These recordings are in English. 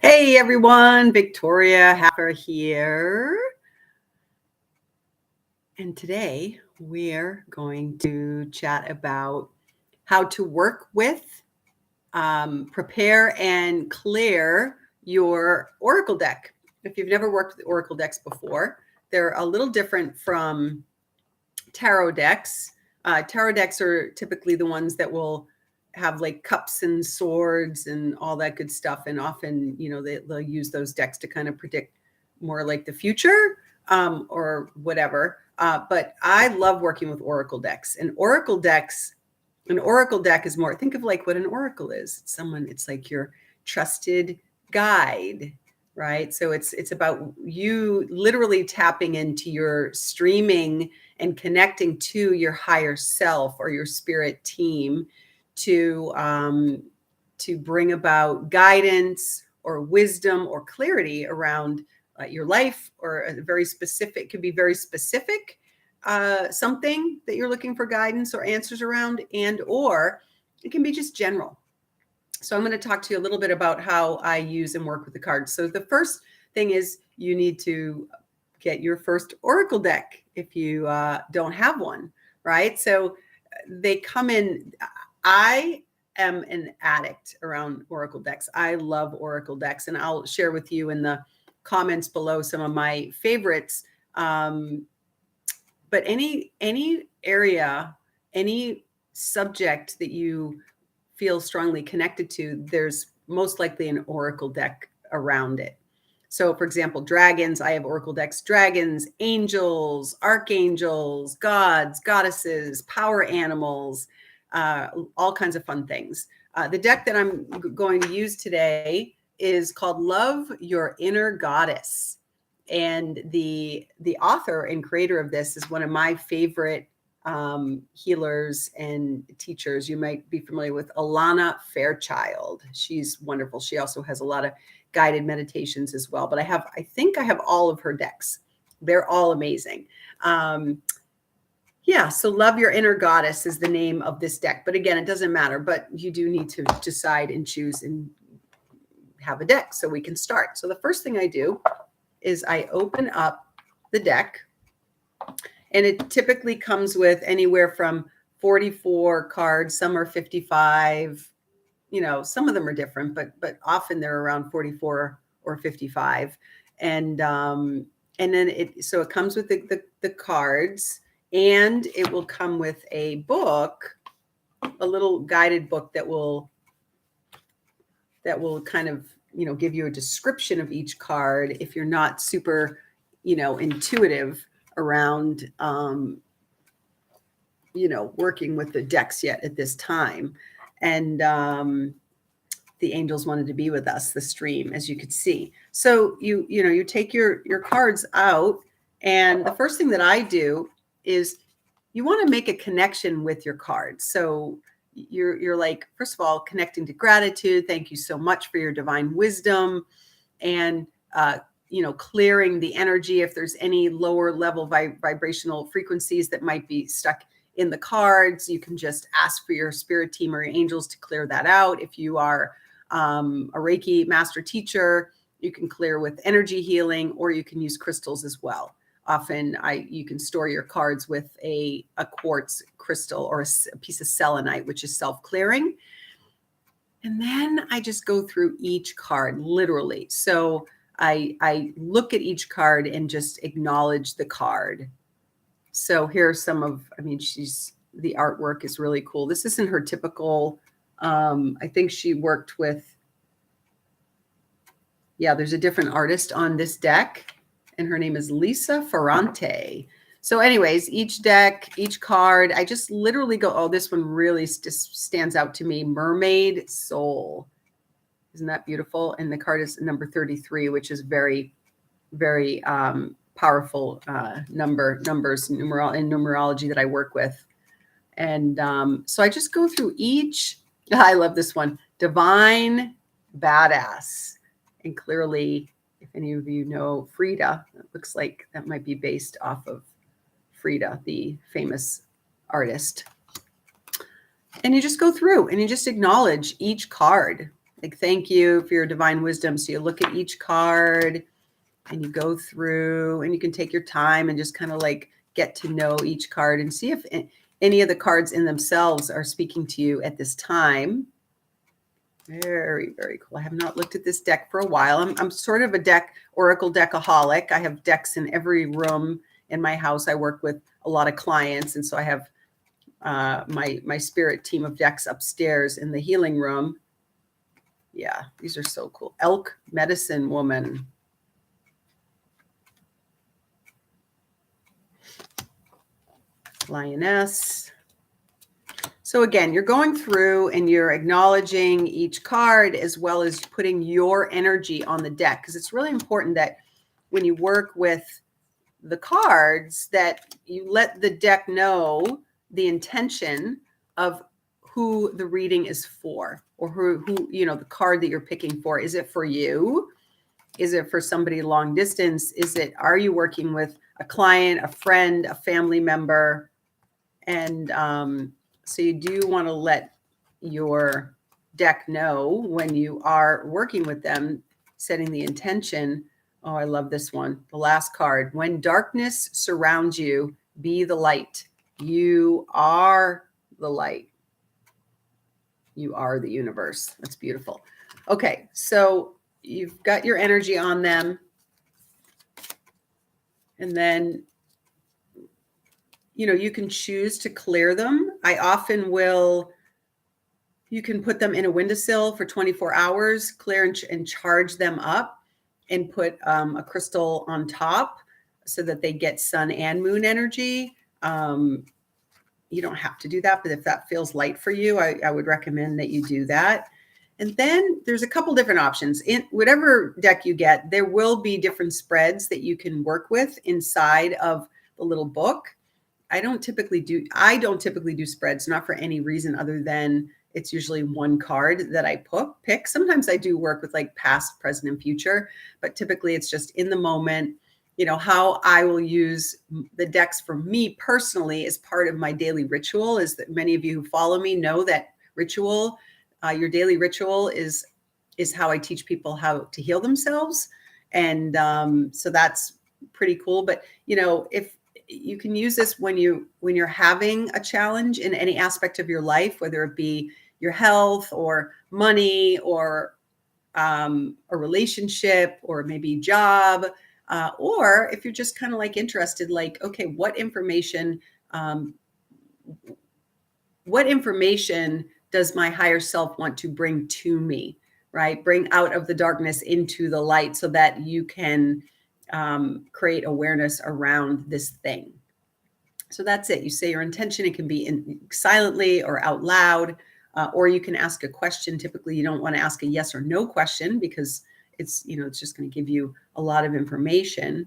Hey everyone, Victoria Hacker here. And today we're going to chat about how to work with, prepare, and clear your Oracle deck. If you've never worked with Oracle decks before, they're a little different from tarot decks. Tarot decks are typically the ones that will have like cups and swords and all that good stuff. And often, they'll use those decks to kind of predict more like the future or whatever. But I love working with Oracle decks. And an Oracle deck is more, think of like what an Oracle is. It's like your trusted guide, right? So it's about you literally tapping into your streaming and connecting to your higher self or your spirit team to bring about guidance or wisdom or clarity around your life, or a very specific, could be very specific, something that you're looking for guidance or answers around, and or it can be just general. So I'm going to talk to you a little bit about how I use and work with the cards. So the first thing is you need to get your first Oracle deck if you don't have one, right? So they come in. I am an addict around Oracle decks. I love Oracle decks, and I'll share with you in the comments below some of my favorites. But any area, any subject that you feel strongly connected to, there's most likely an Oracle deck around it. So for example, dragons, I have Oracle decks, dragons, angels, archangels, gods, goddesses, power animals, all kinds of fun things. The deck that I'm going to use today is called Love Your Inner Goddess. And the author and creator of this is one of my favorite healers and teachers. You might be familiar with Alana Fairchild. She's wonderful. She also has a lot of guided meditations as well. But I think I have all of her decks. They're all amazing. So Love Your Inner Goddess is the name of this deck. But again, it doesn't matter. But you do need to decide and choose and have a deck so we can start. So the first thing I do is I open up the deck. And it typically comes with anywhere from 44 cards. Some are 55. Some of them are different, but often they're around 44 or 55. And then it comes with the cards, and it will come with a book, a little guided book that will kind of, give you a description of each card if you're not super, intuitive around, working with the decks yet at this time. And the angels wanted to be with us, the stream, as you could see. So you take your cards out, and the first thing that I do is you want to make a connection with your cards. So you're like, first of all, connecting to gratitude. Thank you so much for your divine wisdom, and clearing the energy if there's any lower level vibrational frequencies that might be stuck in the cards. You can just ask for your spirit team or your angels to clear that out. If you are a Reiki master teacher, you can clear with energy healing, or you can use crystals as well. Often you can store your cards with a quartz crystal or a piece of selenite, which is self-clearing. And then I just go through each card, literally. So I look at each card and just acknowledge the card. So here are some of, the artwork is really cool. This isn't her typical, I think she worked with, there's a different artist on this deck, and her name is Lisa Ferrante. So anyways, each deck, each card, I just literally go, oh, this one really stands out to me. Mermaid Soul. Isn't that beautiful? And the card is number 33, which is very, very powerful numbers in numerology that I work with. And so I just go through each. I love this one, Divine Badass. And clearly, if any of you know Frida, it looks like that might be based off of Frida, the famous artist. And you just go through and you just acknowledge each card. Like, thank you for your divine wisdom. So you look at each card and you go through, and you can take your time and just kind of like get to know each card and see if any of the cards in themselves are speaking to you at this time. Very, very cool. I have not looked at this deck for a while. I'm sort of a oracle deckaholic. I have decks in every room in my house. I work with a lot of clients, and so I have my spirit team of decks upstairs in the healing room. Yeah, these are so cool. Elk Medicine Woman. Lioness. So again, you're going through and you're acknowledging each card as well as putting your energy on the deck, because it's really important that when you work with the cards that you let the deck know the intention of who the reading is for, or who the card that you're picking for. Is it for you? Is it for somebody long distance? Are you working with a client, a friend, a family member? And so you do want to let your deck know when you are working with them, setting the intention. Oh, I love this one. The last card. When darkness surrounds you, be the light. You are the light. You are the universe. That's beautiful. Okay, so you've got your energy on them. And then, you can choose to clear them. I often will, you can put them in a windowsill for 24 hours, clear and charge them up, and put a crystal on top so that they get sun and moon energy. You don't have to do that, but if that feels light for you, I would recommend that you do that. And then there's a couple different options. In whatever deck you get, there will be different spreads that you can work with inside of the little book. I don't typically do spreads, not for any reason other than it's usually one card that I pick. Sometimes I do work with like past, present, and future, but typically it's just in the moment. How I will use the decks for me personally as part of my daily ritual is that many of you who follow me know that ritual, your daily ritual is how I teach people how to heal themselves. And so that's pretty cool. But, if you can use this when you're having a challenge in any aspect of your life, whether it be your health or money or a relationship or maybe job, or if you're just kind of like interested, like, okay, what information does my higher self want to bring to me, right? Bring out of the darkness into the light so that you can create awareness around this thing. So that's it. You say your intention. It can be silently or out loud, or you can ask a question. Typically, you don't want to ask a yes or no question because it's just going to give you a lot of information.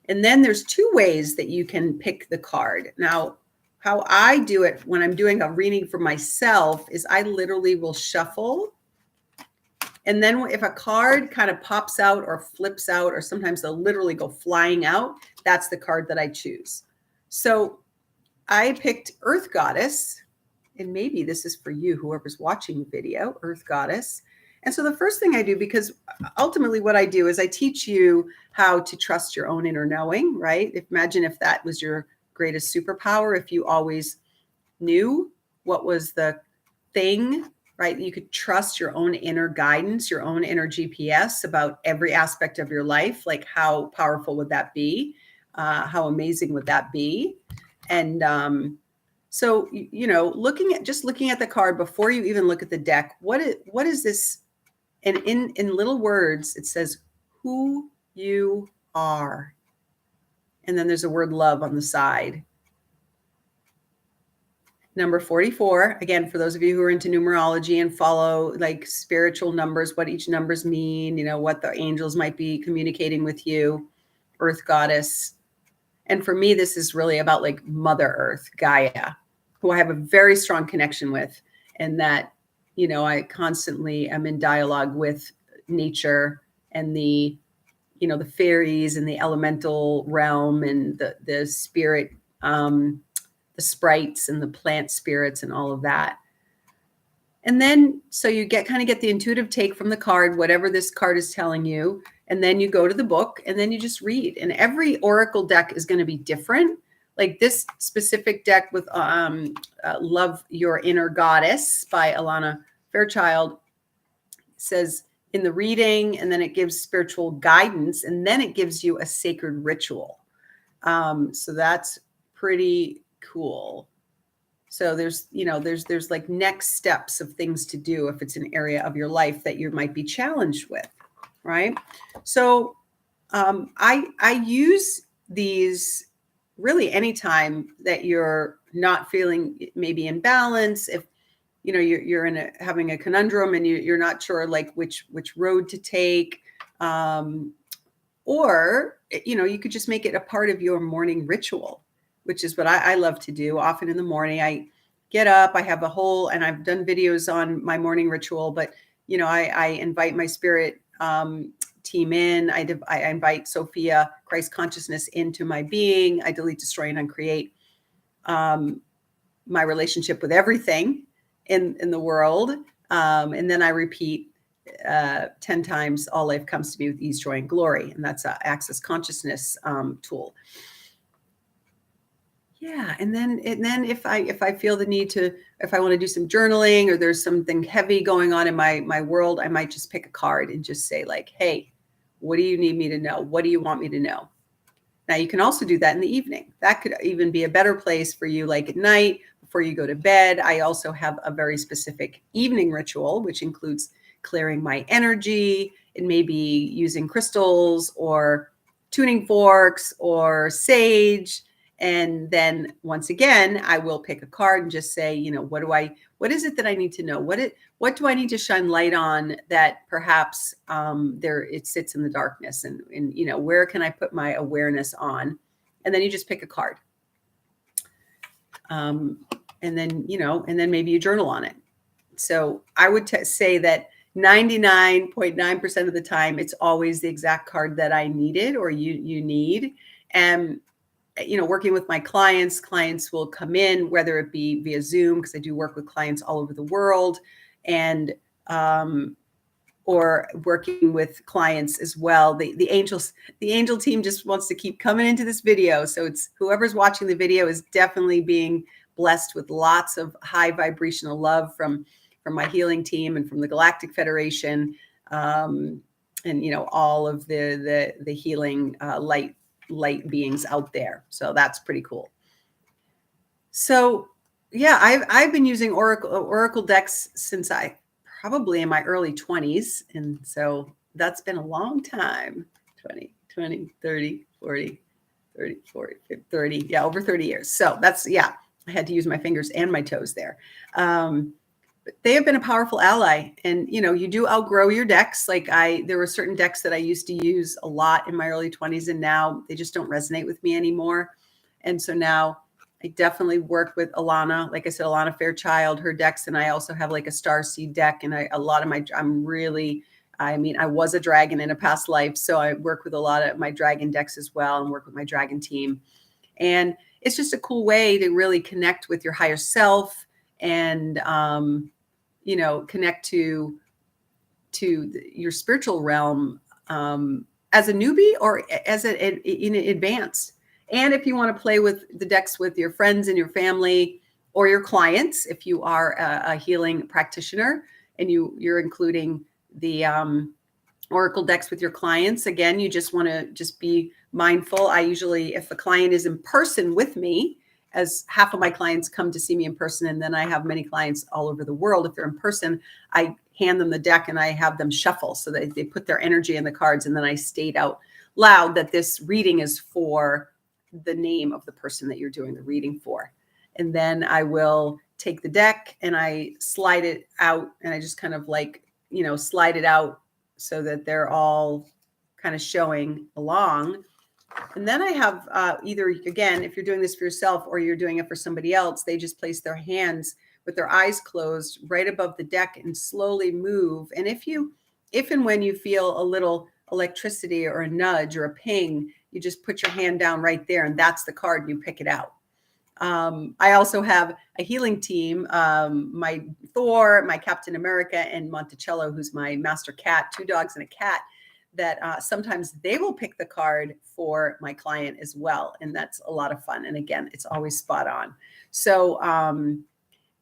And then there's two ways that you can pick the card. Now, how I do it when I'm doing a reading for myself is I literally will shuffle. And then if a card kind of pops out or flips out, or sometimes they'll literally go flying out, that's the card that I choose. So I picked Earth Goddess, and maybe this is for you, whoever's watching the video, Earth Goddess. And so the first thing I do, because ultimately what I do is I teach you how to trust your own inner knowing, right? Imagine if that was your greatest superpower, if you always knew what was the thing, right? You could trust your own inner guidance, your own inner GPS about every aspect of your life. Like, how powerful would that be? How amazing would that be? And so, looking at the card before you even look at the deck, what is this? And in little words, it says who you are. And then there's a word love on the side. Number 44, again, for those of you who are into numerology and follow like spiritual numbers, what each numbers mean, what the angels might be communicating with you, Earth Goddess. And for me, this is really about like Mother Earth, Gaia, who I have a very strong connection with, and that, I constantly am in dialogue with nature and the fairies and the elemental realm and the spirit, the sprites and the plant spirits and all of that. And then, so you kind of get the intuitive take from the card, whatever this card is telling you. And then you go to the book and then you just read. And every oracle deck is going to be different. Like this specific deck with Love Your Inner Goddess by Alana Fairchild says in the reading, and then it gives spiritual guidance, and then it gives you a sacred ritual. So that's pretty cool. So there's like next steps of things to do if it's an area of your life that you might be challenged with, right? So I use these really anytime that you're not feeling maybe in balance. If you're having a conundrum and you're not sure like which road to take, or you could just make it a part of your morning ritual, which is what I love to do. Often in the morning, I get up, I have and I've done videos on my morning ritual, but I invite my spirit team in. I invite Sophia, Christ consciousness, into my being. I delete, destroy, and uncreate my relationship with everything in the world. And then I repeat 10 times, all life comes to me with ease, joy, and glory. And that's a Access Consciousness tool. Yeah. And then if I feel the need to, if I want to do some journaling or there's something heavy going on in my world, I might just pick a card and just say like, hey, what do you need me to know? What do you want me to know? Now you can also do that in the evening. That could even be a better place for you, like at night before you go to bed. I also have a very specific evening ritual, which includes clearing my energy and maybe using crystals or tuning forks or sage. And then once again, I will pick a card and just say, what is it that I need to know? What do I need to shine light on that perhaps it sits in the darkness, and where can I put my awareness on? And then you just pick a card. And then maybe you journal on it. So I would say that 99.9% of the time, it's always the exact card that I needed or you need. And working with my clients will come in, whether it be via Zoom, because I do work with clients all over the world, and or working with clients as well. The angel team just wants to keep coming into this video. So it's whoever's watching the video is definitely being blessed with lots of high vibrational love from my healing team and from the Galactic Federation, and all of the healing light beings out there. So that's pretty cool. So yeah, I've been using oracle decks since I probably in my early 20s. And so that's been a long time. 20, 30, 40, 30, 40, 50, 30. Yeah, over 30 years. So that's, I had to use my fingers and my toes there. But they have been a powerful ally. And, you do outgrow your decks. Like there were certain decks that I used to use a lot in my early 20s, and now they just don't resonate with me anymore. And so now I definitely work with Alana, like I said, Alana Fairchild, her decks. And I also have like a Starseed deck. And I was a dragon in a past life. So I work with a lot of my dragon decks as well, and work with my dragon team. And it's just a cool way to really connect with your higher self and, connect to your spiritual realm as a newbie or as in advance. And if you want to play with the decks with your friends and your family or your clients, if you are a healing practitioner and you're including the oracle decks with your clients, again, you just want to just be mindful. I usually, if a client is in person with me, as half of my clients come to see me in person, and then I have many clients all over the world. If they're in person, I hand them the deck and I have them shuffle so that they put their energy in the cards. And then I state out loud that this reading is for the name of the person that you're doing the reading for. And then I will take the deck and I slide it out, and I just kind of slide it out so that they're all kind of showing along. And then I have either, again, if you're doing this for yourself or you're doing it for somebody else, they just place their hands with their eyes closed right above the deck and slowly move. And if and when you feel a little electricity or a nudge or a ping, you just put your hand down right there, and that's the card, and you pick it out. I also have a healing team, my Thor, my Captain America, and Monticello, who's my master cat, 2 dogs and a cat, that sometimes they will pick the card for my client as well. And that's a lot of fun. And again, it's always spot on. So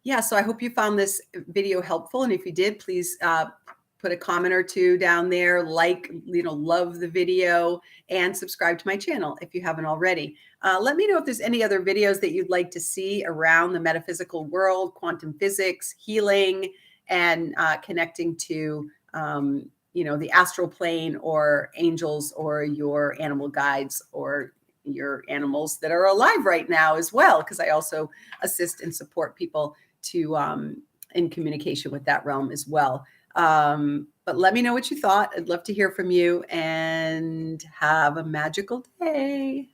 yeah, so I hope you found this video helpful. And if you did, please put a comment or two down there, love the video, and subscribe to my channel if you haven't already. Let me know if there's any other videos that you'd like to see around the metaphysical world, quantum physics, healing, and connecting to the astral plane, or angels, or your animal guides, or your animals that are alive right now as well, because I also assist and support people to in communication with that realm as well. But let me know what you thought. I'd love to hear from you, and have a magical day.